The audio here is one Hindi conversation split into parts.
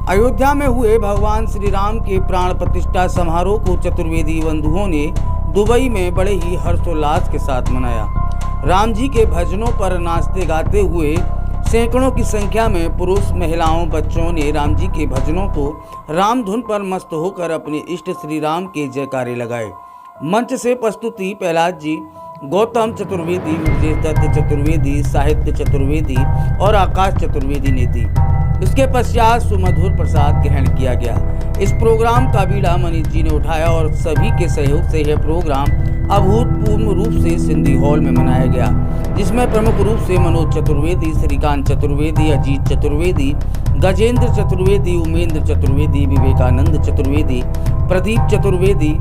अयोध्या में हुए भगवान श्री राम के प्राण प्रतिष्ठा समारोह को चतुर्वेदी बंधुओं ने दुबई में बड़े ही हर्षोल्लास के साथ मनाया। राम जी के भजनों पर नाचते गाते हुए सैकड़ों की संख्या में पुरुष, महिलाओं, बच्चों ने राम जी के भजनों को राम धुन पर मस्त होकर अपने इष्ट श्री राम के जयकारे लगाए। मंच से प्रस्तुति प्रहलाद जी, गौतम चतुर्वेदी, विजय दत्त चतुर्वेदी, साहित्य चतुर्वेदी और आकाश चतुर्वेदी ने दी। इसके पश्चात सुमधुर प्रसाद ग्रहण किया गया। इस प्रोग्राम का बीड़ा मनीष जी ने उठाया और सभी के सहयोग से यह प्रोग्राम अभूतपूर्व रूप से सिंधी हॉल में मनाया गया, जिसमें प्रमुख रूप से मनोज चतुर्वेदी, श्रीकांत चतुर्वेदी, अजीत चतुर्वेदी, गजेंद्र चतुर्वेदी, उमेंद्र चतुर्वेदी, विवेकानंद चतुर्वेदी, प्रदीप चतुर्वेदी,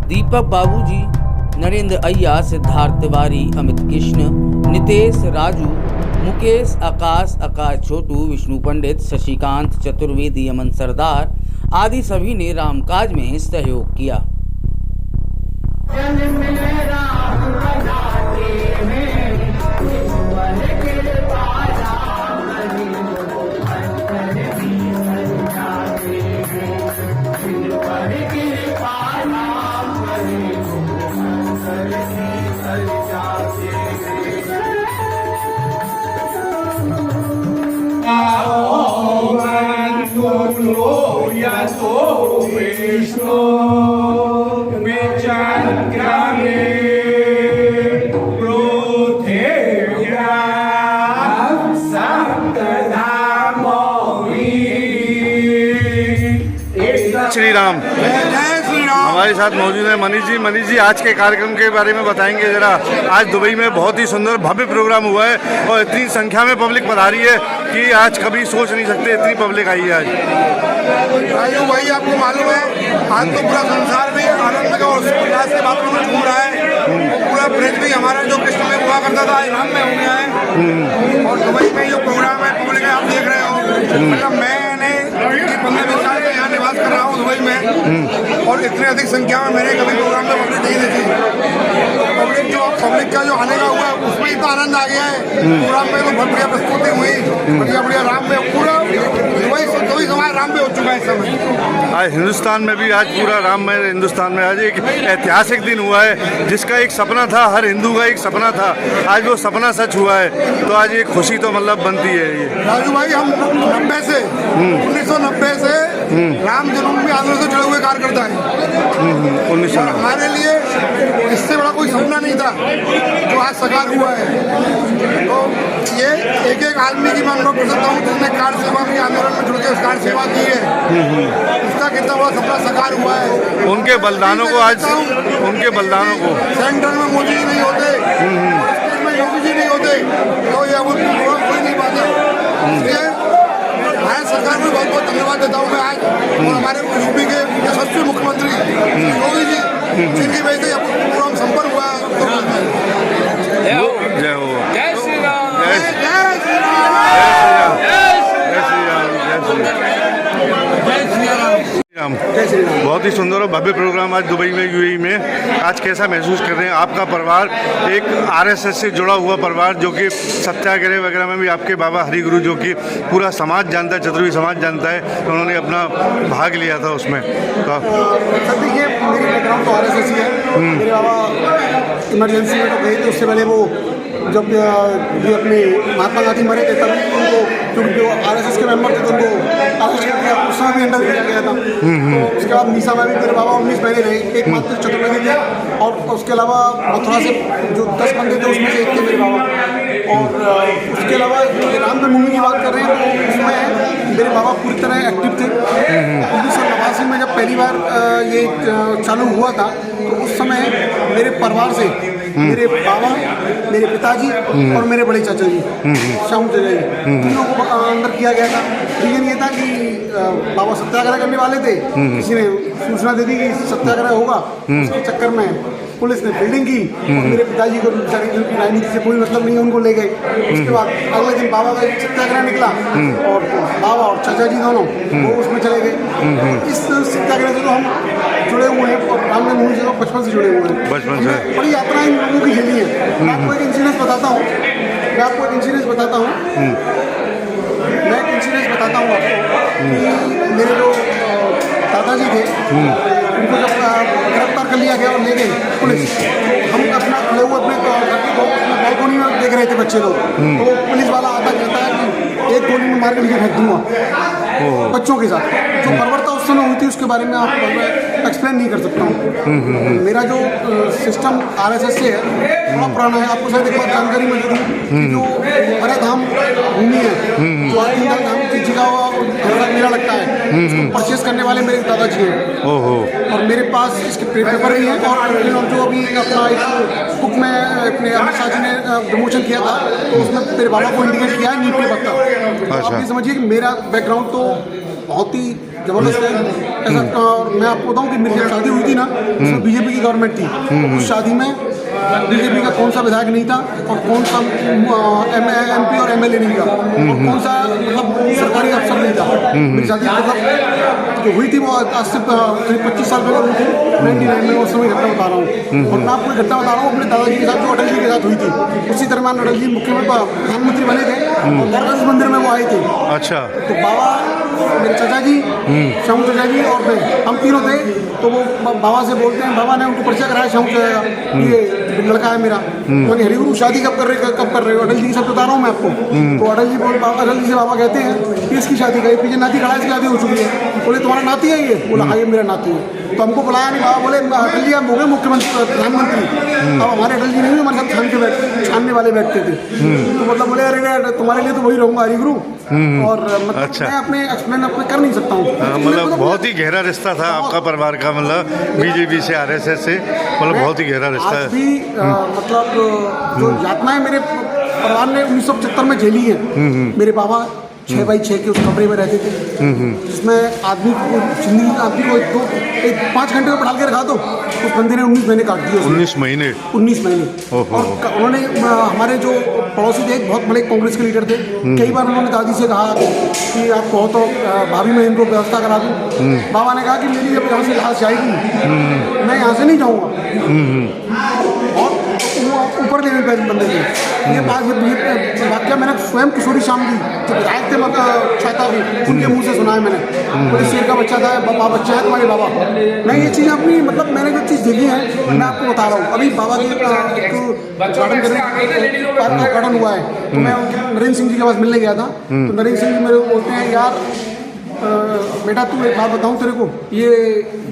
दीपक बाबूजी, नरेंद्र अय्या, सिद्धार्थ तिवारी, अमित कृष्ण, नितेश, राजू, मुकेश, आकाश छोटू, विष्णु पंडित, शशिकांत चतुर्वेदी, अमन सरदार आदि सभी ने रामकाज में सहयोग किया। श्री राम। हमारे साथ मौजूद है मनीष जी। मनीष जी, आज के कार्यक्रम के बारे में बताएंगे जरा। आज दुबई में बहुत ही सुंदर भव्य प्रोग्राम हुआ है और इतनी संख्या में पब्लिक पधारी है कि आज कभी सोच नहीं सकते इतनी पब्लिक आई है आज। राजू भाई, आपको मालूम है आज तो पूरा संसार भी आनंद का उल्लास के बातों में घूम रहा है। पूरा ब्रिज भी हमारा जो कृष्ण में हुआ करता था राम में हो गया है। और दुबई में जो प्रोग्राम है पब्लिक आप देख रहे हो, मतलब मैंने 15-20 साल से यहाँ निवास कर रहा हूँ दुबई में, और इतने अधिक संख्या में मैंने कभी प्रोग्राम में पब्लिक नहीं देखी। पब्लिक का जो आने का हुआ उसमें इतना आनंद आ गया है। प्रोग्राम में तो बहुत बढ़िया प्रस्तुति हुई, बढ़िया राम में पूरा दुबई समाज राम में हो चुका है इस समय। आज हिंदुस्तान में भी आज पूरा राममय हिंदुस्तान में आज एक ऐतिहासिक दिन हुआ है, जिसका एक सपना था, हर हिंदू का एक सपना था। आज वो सपना सच हुआ है, तो आज एक खुशी तो मतलब बनती है ये। राजू भाई, हम 1990 से राम जन्मभूमि आंदोलन से जुड़े हुए कार्यकर्ता है। 1900 हमारे लिए इससे बड़ा कोई सपना नहीं था जो आज साकार हुआ है। तो ये एक आदमी की मैं अनुभव कर सकता हूँ जिसने कार सेवा के आंदोलन में जुड़ के कार सेवा की है, उसका कितना बड़ा सपना साकार हुआ है। उनके बलिदानों को आज, उनके बलिदानों को सेंटर में मोदी जी नहीं होते, स्टेट में योगी जी नहीं होते, तो ये कोई नहीं पाते। इसलिए भारत सरकार को बहुत बहुत धन्यवाद देता हूँ मैं आज, और हमारे यूपी के यशस्वी मुख्यमंत्री योगी जी, जिनकी वजह से पूरा संपर्क हुआ है। जय हो, जय श्री राम, जय श्री राम, जय श्री राम। बहुत ही सुंदर और भव्य प्रोग्राम आज दुबई में, यूएई में। आज कैसा महसूस कर रहे हैं? आपका परिवार एक आरएसएस से जुड़ा हुआ परिवार, जो कि सत्याग्रह वगैरह में भी आपके बाबा हरिगुरु, जो कि पूरा समाज जानता है, चतुर्वेदी समाज जानता है, तो उन्होंने अपना भाग लिया था उसमें। सर देखिए, मेरी बैकग्राउंड तो आरएसएस ही है। मेरे बाबा इमरजेंसी में तो गए थे, उससे पहले वो जब ये अपने महात्मा गांधी मरे थे तभी उनको, क्योंकि जो आरएसएस के मेंबर थे तो उनको अरेस्ट कर दिया, उस समय भी अंडर किया गया था। तो उसके बाद मीसा में भी मेरे बाबा 19 महीने रहे, एक मात्र चतुर्वेदी थे, और उसके अलावा मथुरा से जो 10 बंदे थे उसमें से एक थे मेरे बाबा। और उसके अलावा राम जन्मभूमि की बात कर रहे हैं तो उसमें मेरे बाबा पूरी तरह एक्टिव थे। 1989 में जब पहली बार ये चालू हुआ था तो उस समय मेरे परिवार से मेरे बाबा, मेरे पिताजी और मेरे बड़े चाचा जी, श्याम चाचा जी, तीनों को अंदर किया गया था। रीजन ये था कि बाबा सत्याग्रह करने वाले थे, किसी ने सूचना दे दी कि सत्याग्रह होगा, उसके चक्कर में पुलिस ने फील्डिंग की और मेरे पिताजी को राजनीति से कोई मतलब नहीं, उनको ले गए। उसके बाद अगले दिन बाबा का सत्याग्रह निकला और बाबा और चाचा जी दोनों वो उसमें चले गए। इस सत्याग्रह से तो हम जुड़े हुए हैं और राम जन्मभूमि से तो बचपन से जुड़े हुए हैं। बचपन से बड़ी यात्रा इन लोगों की खेली है। मैं आपको एक इंसिडेंस बताता हूँ। मैं एक इंसिडेंस बताता हूँ आपको कि मेरे जो दादाजी थे उनको जब गिरफ्तार कर लिया गया और ले गए पुलिस, तो हम अपना खड़े हुए अपने बालकोनी में देख रहे थे बच्चे लोग, तो पुलिस वाला आता कहता है कि एक गोली में मार के नीचे फेंक दूंगा बच्चों के साथ। जो बर्बरता उस समय हुई थी उसके बारे में आप एक्सप्लेन नहीं कर सकता हूँ। मेरा जो सिस्टम RSS से है थोड़ा पुराना है, आपको शायद एक बार जानकारी मिल रही जो हरे धाम भूमि है, जो आदिनाथ धाम की जगह मेला लगता है, उसको परचेस करने वाले मेरे दादाजी हैं। और मेरे पास इसके पेपर भी हैं, और जो अभी अपना एक बुक में अपने अमित शाह जी ने प्रमोशन किया था, तो उसमें मेरे बाबा को इंडिकेट किया है नीट के पत्ता। आप ये समझिए कि मेरा बैकग्राउंड तो बहुत ही जबरदस्त है ऐसा। और मैं आपको बताऊं कि मेरी जब शादी हुई थी ना, उसमें बीजेपी की गवर्नमेंट थी, उस शादी में बीजेपी का कौन सा विधायक नहीं था और कौन सा MP और MLA नहीं था और कौन सा मतलब सरकारी अफसर नहीं था। मेरी शादी मतलब जो हुई थी वो आज से करीब 25 साल पहले हुई थी, 99 में। उस समय घटना बता रहा हूँ, और मैं आपको घटना बता रहा हूँ अपने दादाजी के साथ जो अटल जी के साथ हुई थी। उसी दरम्यान अटल जी प्रधानमंत्री बने थे और द्वारकाधीश मंदिर में वो आए थे। अच्छा। तो बाबा, मेरे चाचा जी, श्याम चाचा जी और मैं, हम तीनों थे। तो वो बाबा से बोलते हैं, बाबा ने उनको परिचय कराया श्याम चाचा का, ये लड़का है मेरा। मैंने हरिगुरु शादी कब कर रहे हो? अटल जी की सब बता रहा हूँ मैं आपको। तो अटल जी से बाबा कहते हैं कि इसकी शादी का पीछे नाती खड़ा, इसकी शादी हो चुकी है। बोले तुम्हारा नाती है ये? बोला हाँ ये मेरा नाती है। तो हमको बुलाया नहीं, बाबा बोले अटल जी आप हो गए मुख्यमंत्री प्रधानमंत्री। अब हमारे अटल जी नहीं, हमारे साथ छानने वाले बैठते थे। तो मतलब बोले अरे तुम्हारे लिए तो वही रहूँगा हरिगुरु। और मतलब अच्छा। मैं अपने एक्सप्लेन अपने कर नहीं सकता हूँ। मतलब बहुत ही गहरा रिश्ता था आपका परिवार का, मतलब बीजेपी से RSS से, मतलब बहुत ही गहरा रिश्ता है। आज भी मतलब जो यातनाएं मेरे परिवार ने 1975 में झेली है। मेरे बाबा 6x6 के उस कमरे में रहते थे, जिसमें आदमी को 5 घंटे में पढ़ा के रखा दो, उस बंदे ने 19 महीने काट दिए। 19 महीने। और उन्होंने हमारे जो पड़ोसी थे, बहुत बड़े कांग्रेस के लीडर थे, कई बार उन्होंने दादी से कहा कि आप कहो तो भाभी मैं इनको व्यवस्था करा दूँ। बाबा ने कहा कि मेरी जब यहाँ से लाश जाएगी मैं यहाँ से नहीं जाऊँगा। और ऊपर लेवल पे बंदे थे। ये वाक्य मैंने स्वयं किशोरी श्याम जी जो विधायक थे छाता भी, उनके मुंह से सुना है मैंने। बोले शेर का बच्चा था, बाबा बच्चा है तुम्हारे बाबा। मैं ये चीज़ अपनी मतलब मैंने जो चीज़ देखी है मैं आपको बता रहा हूँ। अभी बाबा के उद्घाटन हुआ है, तो मैं नरेंद्र सिंह जी के पास मिलने गया था। तो नरेंद्र सिंह जी मेरे को बोलते हैं यार बेटा तू एक बात बताऊँ तेरे को, ये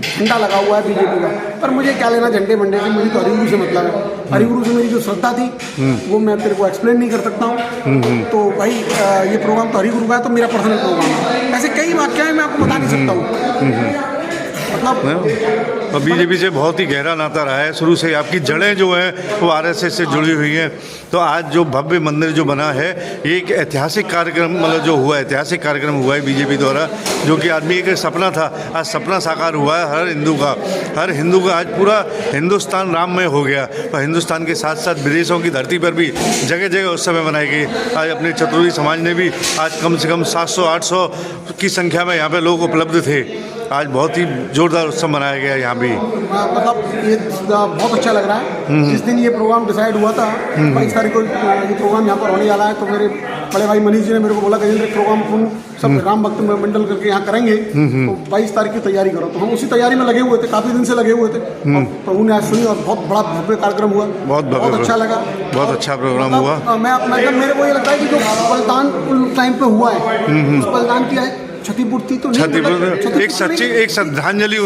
झंडा लगा हुआ है बीजेपी का, पर मुझे क्या लेना झंडे मंडे से, मुझे तो हरिगुरु से मतलब है। हरिगुरु से मेरी जो श्रद्धा थी वो मैं तेरे को एक्सप्लेन नहीं कर सकता हूँ। तो भाई ये प्रोग्राम तो हरिगुरु का है, तो मेरा पर्सनल प्रोग्राम है। ऐसे कई वाक्य मैं आपको बता नहीं सकता हूँ। और बीजेपी से बहुत ही गहरा नाता रहा है शुरू से। आपकी जड़ें जो हैं वो RSS से जुड़ी हुई हैं। तो आज जो भव्य मंदिर जो बना है, ये एक ऐतिहासिक कार्यक्रम मतलब जो हुआ है, ऐतिहासिक कार्यक्रम हुआ है बीजेपी द्वारा, जो कि आदमी एक सपना था, आज सपना साकार हुआ है हर हिंदू का। आज पूरा हिंदुस्तान राममय हो गया। और हिंदुस्तान के साथ साथ विदेशों की धरती पर भी जगह जगह उस समय बनाई गई। आज अपने चतुर्थी समाज ने भी आज कम से कम 700-800 की संख्या में यहाँ पे लोग उपलब्ध थे। आज बहुत ही जोरदार उत्सव मनाया गया यहाँ भी। मतलब ये बहुत अच्छा लग रहा है। जिस दिन ये प्रोग्राम डिसाइड हुआ था 22 तारीख को ये प्रोग्राम यहाँ पर होने वाला है, तो मेरे बड़े भाई मनीष जी ने मेरे को बोला गजेंद्र प्रोग्राम तुम सब राम भक्त मंडल करके यहाँ करेंगे, तो 22 तारीख की तैयारी करो। तो हम उसी तैयारी में लगे हुए थे, काफ़ी दिन से लगे हुए थे। और प्रभु ने आज सुनी और बहुत बड़ा भव्य कार्यक्रम हुआ, बहुत अच्छा लगा, बहुत अच्छा प्रोग्राम हुआ। मेरे को ये लगता है कि जो बलिदान उस टाइम पे हुआ है, उस बलिदान की क्षतिपूर्ति तो नहीं, एक श्रद्धांजलि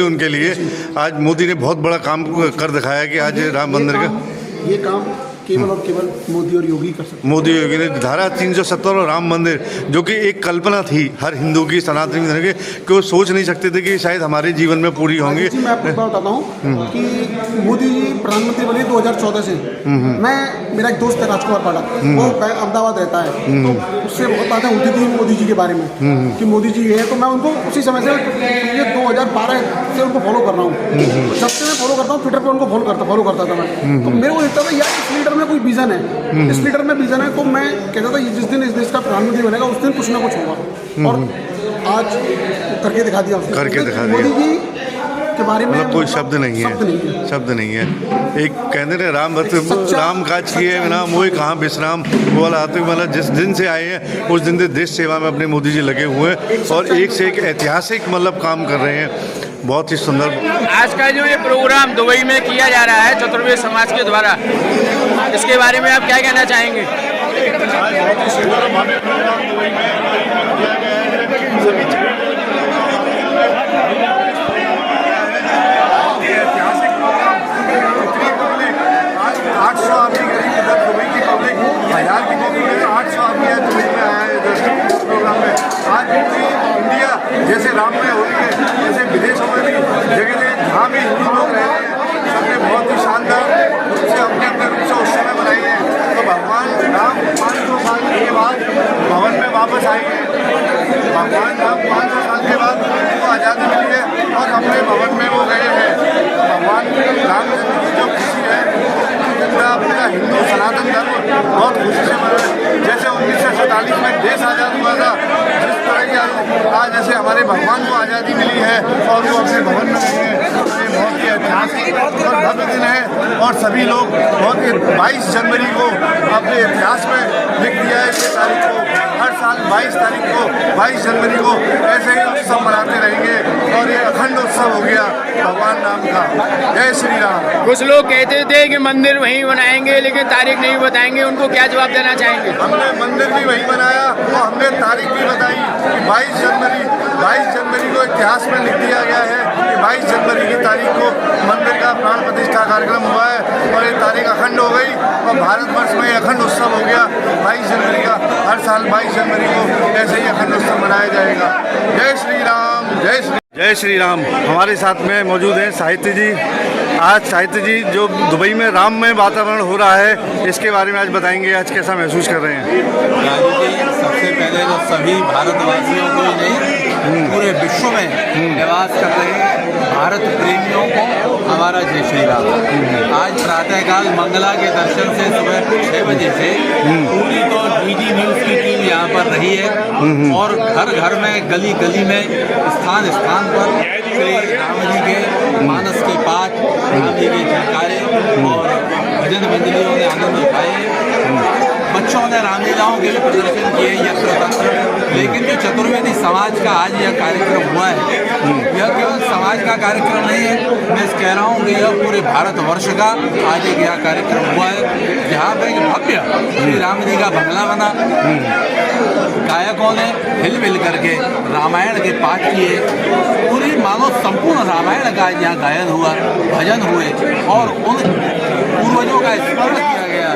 उनके लिए आज मोदी ने बहुत बड़ा काम कर दिखाया कि आज राम मंदिर का ये काम केवल और केवल मोदी और योगी कर सकते। मोदी योगी ने धारा 370 और राम मंदिर, जो कि एक कल्पना थी हर हिंदू की, सनातनी धर्म के, कि वो सोच नहीं सकते थे कि शायद हमारे जीवन में पूरी होंगी। मैं आपको बताता हूँ कि मोदी जी प्रधानमंत्री बने 2014 से। मेरा एक दोस्त है राजकुमार पाठक, वो अहमदाबाद रहता है, तो उससे बहुत बातें होती थी मोदी जी के बारे में कि मोदी जी है। तो मैं उनको उसी समय से ये 2012 से उनको फॉलो कर रहा हूँ। जब से मैं फॉलो करता हूँ ट्विटर पर उनको फॉलो करता था मैं। तो मेरे को लगता था यार इस लीडर में कोई विजन है, इस लीडर में विजन है। तो मैं कहता था जिस दिन इस देश का प्रधानमंत्री बनेगा उस दिन कुछ ना कुछ होगा, और आज करके दिखा दिया। मोदी जी के बारे में मतलब कोई शब्द नहीं है, शब्द नहीं है। एक कहते ना राम काज किए बिना मोह कहाँ विश्राम, वो वाला आते मतलब जिस दिन से आए हैं उस दिन से देश सेवा में अपने मोदी जी लगे हुए हैं और एक से एक ऐतिहासिक मतलब काम कर रहे हैं। बहुत ही सुंदर। आज का जो ये प्रोग्राम दुबई में किया जा रहा है चतुर्वेद समाज के द्वारा, इसके बारे में आप क्या कहना चाहेंगे? बहुत ही सुंदर भव्य प्रोग्राम दुबई में किया गया है। सभी ऐतिहासिक प्रोग्राम, इतनी पब्लिक, आज 800 आदमी करीब इधर दुबई की पब्लिक 1000 की पब्लिक है, 800 आदमी है दुबई में आया है इधर प्रोग्राम में। आज पूरी इंडिया जैसे राममय होली है, जैसे विदेशों में भी जगह जगह जहाँ भी हिंदू लोग रह रहे हैं सबने बहुत ही शानदार रूप से अपने अपने रूप से उस समय मनाई है। तो भगवान राम 500 साल के बाद भवन में वापस आएंगे। भगवान राम 500 साल के बाद उनको आज़ादी मिली है और अपने भवन में वो गए हैं। भगवान रामचंद्र की जो खुशी है अपना हिंदू सनातन धर्म बहुत खुशी से मना है। जैसे 1947 में देश आज़ाद हुआ था, जिस तरह की आज जैसे हमारे भगवान को आज़ादी मिली है और वो अपने भवन में गए हैं, ये बहुत ही ऐतिहासिक और भव्य दिन है। और सभी लोग बहुत ही 22 जनवरी को अपने इतिहास में लिख दिया है ये तारीख को। हर साल 22 तारीख को 22 जनवरी को ऐसे ही उत्सव मनाते रहेंगे और ये अखंड उत्सव हो गया भगवान राम का। जय श्री राम। कुछ लोग कहते थे कि मंदिर वहीं बनाएंगे लेकिन तारीख नहीं बताएंगे, उनको क्या जवाब देना चाहेंगे? हमने मंदिर भी वहीं बनाया और हमने तारीख भी बताई कि 22 जनवरी को इतिहास में लिख दिया गया है कि 22 जनवरी की तारीख को मंदिर का प्राण प्रतिष्ठा कार्यक्रम हुआ है और ये तारीख अखंड हो गई और भारतवर्ष में अखंड उत्सव हो गया 22 जनवरी का। हर साल 22 जनवरी को ऐसे ही अखंड उत्सव मनाया जाएगा। जय श्री राम, जय श्री राम। हमारे साथ में मौजूद हैं साहित्य जी। आज साहित्य जी जो दुबई में राममय वातावरण हो रहा है इसके बारे में आज बताएंगे, आज कैसा महसूस कर रहे हैं? राजू जी, सबसे पहले तो सभी भारतवासियों को ही नहीं पूरे विश्व में निवास कर रहे भारत प्रेमियों को हमारा जय श्री राम। आज प्रातःकाल मंगला के दर्शन से सुबह 6 बजे से पूरी तो डीडी न्यूज़ की टीम यहाँ पर रही है और घर घर में गली गली में स्थान स्थान पर श्री राम जी के मानस के पाठ, राम जी के जयकारे और भजन मंडलियों ने आनंद उठाए। बच्चों ने रामलीलाओं के लिए प्रदर्शन किए यत्र तंत्र। लेकिन जो चतुर्वेदी समाज का आज यह कार्यक्रम हुआ है, यह केवल समाज का कार्यक्रम नहीं है, मैं कह रहा हूँ कि यह पूरे भारतवर्ष का आज एक यह कार्यक्रम हुआ है जहाँ पर एक भव्य श्री राम जी का बंगला बना। गायकों ने हिल मिल करके रामायण के पाठ किए, पूरी मानो संपूर्ण रामायण का यहाँ गायन हुआ, भजन हुए और उन पूर्वजों का स्मरण किया गया।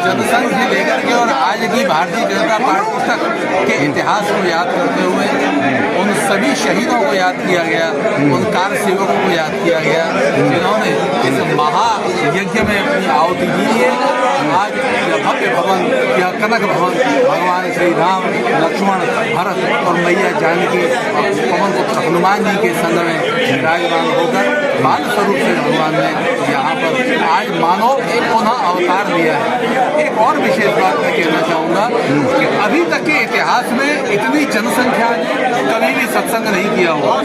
जनसंघ से लेकर के और आज की भारतीय जनता पार्टी तक के इतिहास को याद करते हुए उन सभी शहीदों को याद किया गया, उन कार सेवकों को याद किया गया जिन्होंने इस महायज्ञ में अपनी आहुति दी है। आज यह भव्य भवन, यह कनक भवन भगवान श्री राम, लक्ष्मण, भरत और मैया जानकी पवन पुत्र हनुमान जी के संग में विराजमान होकर बाल स्वरूप से भगवान ने यहाँ पर आज मानव पुनः अवतार लिया है। एक और विशेष बात मैं कहना चाहूँगा कि अभी तक के इतिहास में इतनी जनसंख्या ने कभी भी सत्संग नहीं किया हुआ।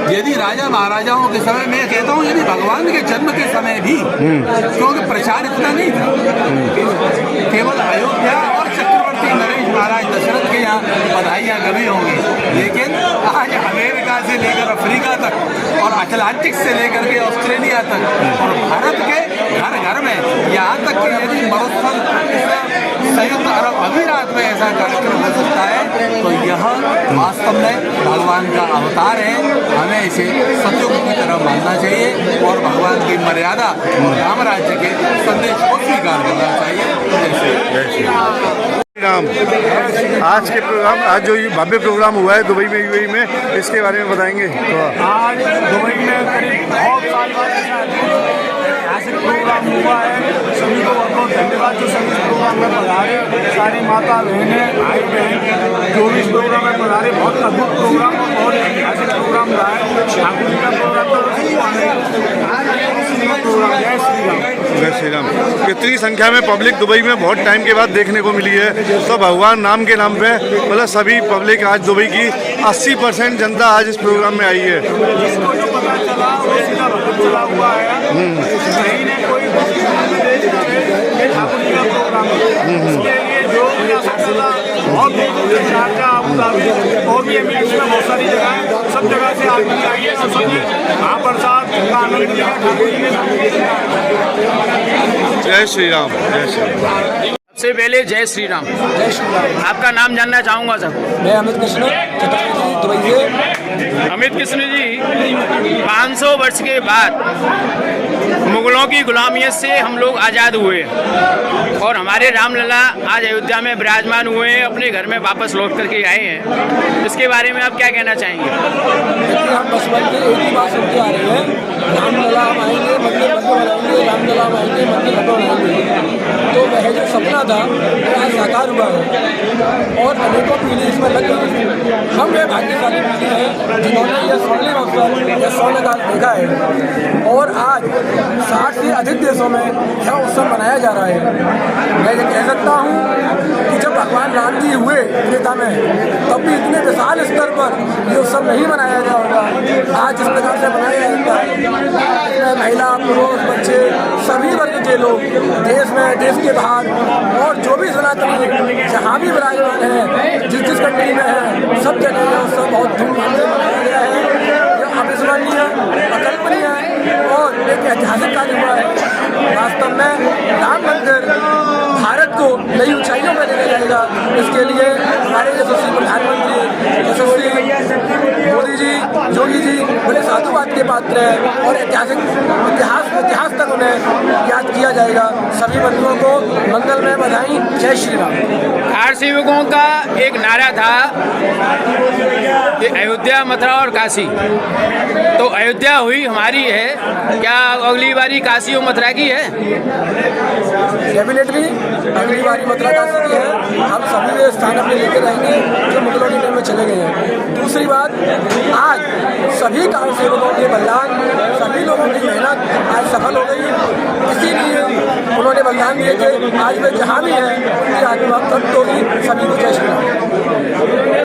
यदि राजा महाराजाओं के समय में कहता हूँ, यदि भगवान के जन्म के समय भी, क्योंकि प्रचार इतना नहीं था, केवल अयोध्या और चक्रवर्ती नरेश महाराज दशरथ के यहाँ बधाइयाँ गवी होंगी, लेकिन आज अमेरिका से लेकर अफ्रीका तक और अटलांटिक से लेकर के ऑस्ट्रेलिया तक और भारत के घर घर में, यहाँ तक कि यदि मरुस्थल संयुक्त अरब अमीरात में ऐसा कार्यक्रम हो सकता है तो यह वास्तव में भगवान का अवतार है। हमें इसे सतयुग की तरह मानना चाहिए और भगवान की मर्यादा और राम राज्य के संदेश को स्वीकार करना चाहिए। जय श्री राम। आज के प्रोग्राम, आज जो ये भव्य प्रोग्राम हुआ है दुबई में, यूएई में, इसके बारे में बताएंगे? तो आज दुबई में करीब बहुत साल बाद ऐतिहासिक प्रोग्राम हुआ है। सभी को बहुत बहुत धन्यवाद जो सभी प्रोग्राम में पधारे, सारी माता बहनें, भाई बहन जो भी प्रोग्राम में पधारे। बहुत अद्भुत प्रोग्राम और बहुत ऐतिहासिक प्रोग्राम रहा है। ठाकुर जी का प्रोग्राम तो प्रोग्राम। जय श्री राम। जय श्री राम। इतनी संख्या में पब्लिक दुबई में बहुत टाइम के बाद देखने को मिली है, तो भगवान नाम के नाम पे मतलब सभी पब्लिक आज दुबई की 80% जनता आज इस प्रोग्राम में आई है। जिसको जो पता चला वो सीधा भगत चला हुआ है। कहीं ने कोई ये ठाकुर जी का प्रोग्राम है, इसके लिए जो बहुत दूर से शारजा, अबू धाबी और भी एमिरेट्स में बहुत सारी जगह है, सब जगह से आदमी आइए और सभी महाप्रसाद का आनंद लिया ठाकुर जी के। जय श्री राम। जय श्री राम। सबसे पहले जय श्री राम। जय श्री राम। आपका नाम जानना चाहूँगा सर। मैं अमित कृष्ण चतुर्वेदी दुबई से। अमित कृष्ण जी, 500 वर्ष के बाद मुगलों की गुलामियत से हम लोग आज़ाद हुए और हमारे रामलला आज अयोध्या में विराजमान हुए हैं, अपने घर में वापस लौट करके आए हैं। इसके बारे में आप क्या कहना चाहेंगे? देखिए, हम बचपन से एक ही बात सुनते आ रहे हैं, रामलला हम आएंगे, मंदिर बनाएंगे, रामलला हम आएंगे, मंदिर बनाएंगे। तो वह जो सपना था वो आज साकार हुआ है और अनेकों पीढ़ी इसमें लग गई। हम ये भाग्यशाली पीढ़ी है जिन्होंने यह स्वर्णिम अवसर या स्वर्णकाल देखा है और आज 60 से अधिक देशों में यह उत्सव मनाया जा रहा है। मैं ये कह सकता हूँ कि जब भगवान राम जी हुए त्रेता में तब भी इतने विशाल स्तर पर ये उत्सव नहीं मनाया गया होगा। आज जिस प्रकार से मनाया जाता है, महिला, पुरुष, बच्चे, सभी वर्ग के लोग देश में, देश के बाहर और जो भी सनातनी जहाँ भी विराजमान है, जिस जिस कंट्री में है, सब जगह यह उत्सव बहुत धूमधाम से मनाया गया है। यह अविस्मरणीय, अकल्पनीय और एक ऐतिहासिक कार्य हुआ है। वास्तव में राम मंदिर भारत को नई ऊंचाइयों पर ले जाएगा। इसके लिए हमारे यशस्वी प्रधानमंत्री यशस्वी मोदी जी, योगी जी बड़े साधुवाद के पात्र हैं और इतिहास तक उन्हें याद किया जाएगा। सभी बंधुओं को मंगल में बधाई। जय श्री राम। कार सेवकों का एक नारा था कि अयोध्या, मथुरा और काशी। तो अयोध्या हुई हमारी है, क्या अगली बारी काशी और मथुरा की है? डेफिनेटली अगली बारी मथुरा काशी की है। हम सभी वे स्थान अपने लेकर रहेंगे जो मुगलों के टाइम में चले गए हैं। दूसरी बात, आज सभी कार सेवकों के बलिदान, सभी लोगों की मेहनत आज सफल हो गई। इसीलिए उन्होंने बलिदान दिए थे। आज वे जहाँ भी हैं उनकी आत्मा तृप्त होगी। सभी को जय श्री राम।